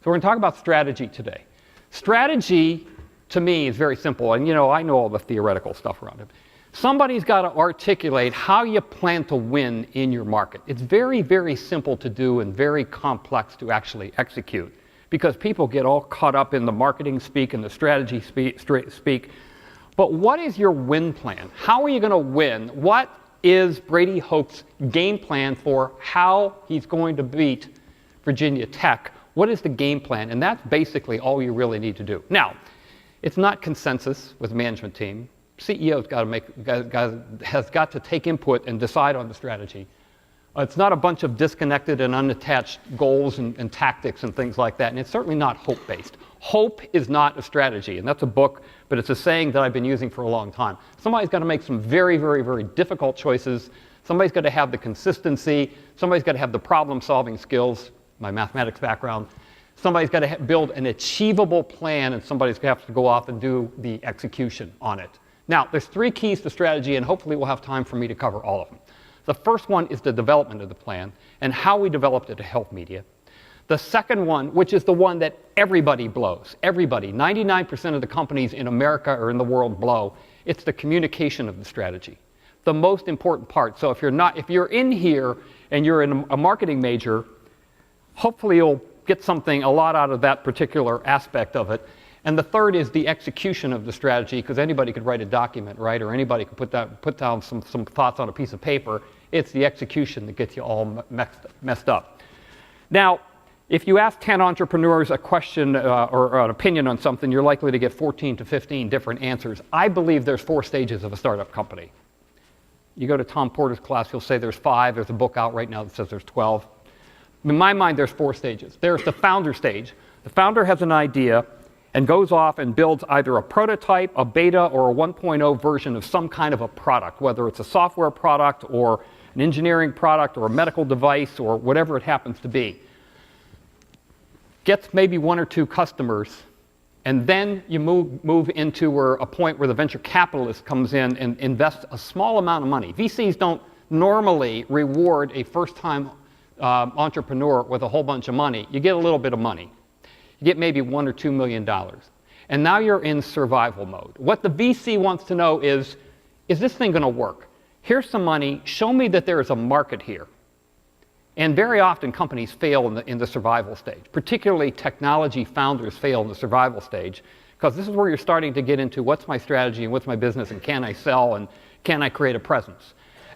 So we're going to talk about strategy today. Strategy, to me, is very simple. And, I know all the theoretical stuff around it. Somebody's got to articulate how you plan to win in your market. It's very, very simple to do and very complex to actually execute because people get all caught up in the marketing speak and the strategy speak. But what is your win plan? How are you going to win? What is Brady Hoke's game plan for how he's going to beat Virginia Tech? What is the game plan? And that's basically all you really need to do. Now, it's not consensus with the management team. CEO's has got to take input and decide on the strategy. It's not a bunch of disconnected and unattached goals and tactics and things like that. And it's certainly not hope-based. Hope is not a strategy. And that's a book, but it's a saying that I've been using for a long time. Somebody's got to make some very, very, very difficult choices. Somebody's got to have the consistency. Somebody's got to have the problem-solving skills, my mathematics background. Somebody's got to build an achievable plan, and somebody's going to have to go off and do the execution on it. Now, there's 3 keys to strategy, and hopefully we'll have time for me to cover all of them. The first one is the development of the plan and how we developed it to help media. The second one, which is the one that everybody blows, everybody, 99% of the companies in America or in the world blow, it's the communication of the strategy. The most important part. So if you're in here and you're in a marketing major, hopefully you'll get a lot out of that particular aspect of it. And the third is the execution of the strategy, because anybody could write a document, right? Or anybody could put down some thoughts on a piece of paper. It's the execution that gets you all messed up. Now, if you ask 10 entrepreneurs a question or an opinion on something, you're likely to get 14 to 15 different answers. I believe there's 4 stages of a startup company. You go to Tom Porter's class, he'll say there's 5. There's a book out right now that says there's 12. In my mind, there's 4 stages. There's the founder stage. The founder has an idea and goes off and builds either a prototype, a beta, or a 1.0 version of some kind of a product, whether it's a software product or an engineering product or a medical device or whatever it happens to be. Gets maybe 1 or 2 customers, and then you move into a point where the venture capitalist comes in and invests a small amount of money. VCs don't normally reward a first-time entrepreneur with a whole bunch of money. You get a little bit of money. You get maybe $1 or $2 million. And now you're in survival mode. What the VC wants to know is this thing going to work? Here's some money. Show me that there is a market here. And very often companies fail in the survival stage. Particularly technology founders fail in the survival stage, because this is where you're starting to get into what's my strategy and what's my business and can I sell and can I create a presence.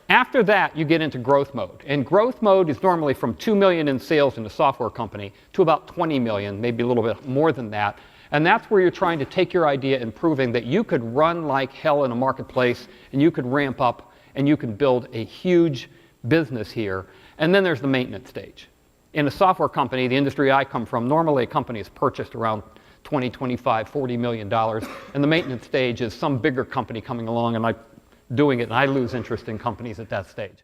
After that, you get into growth mode. And growth mode is normally from $2 million in sales in a software company to about $20 million, maybe a little bit more than that. And that's where you're trying to take your idea and proving that you could run like hell in a marketplace and you could ramp up and you can build a huge business here. And then there's the maintenance stage. In a software company, the industry I come from, normally a company is purchased around $20, $25, $40 million. And the maintenance stage is some bigger company coming along and doing it, and I lose interest in companies at that stage.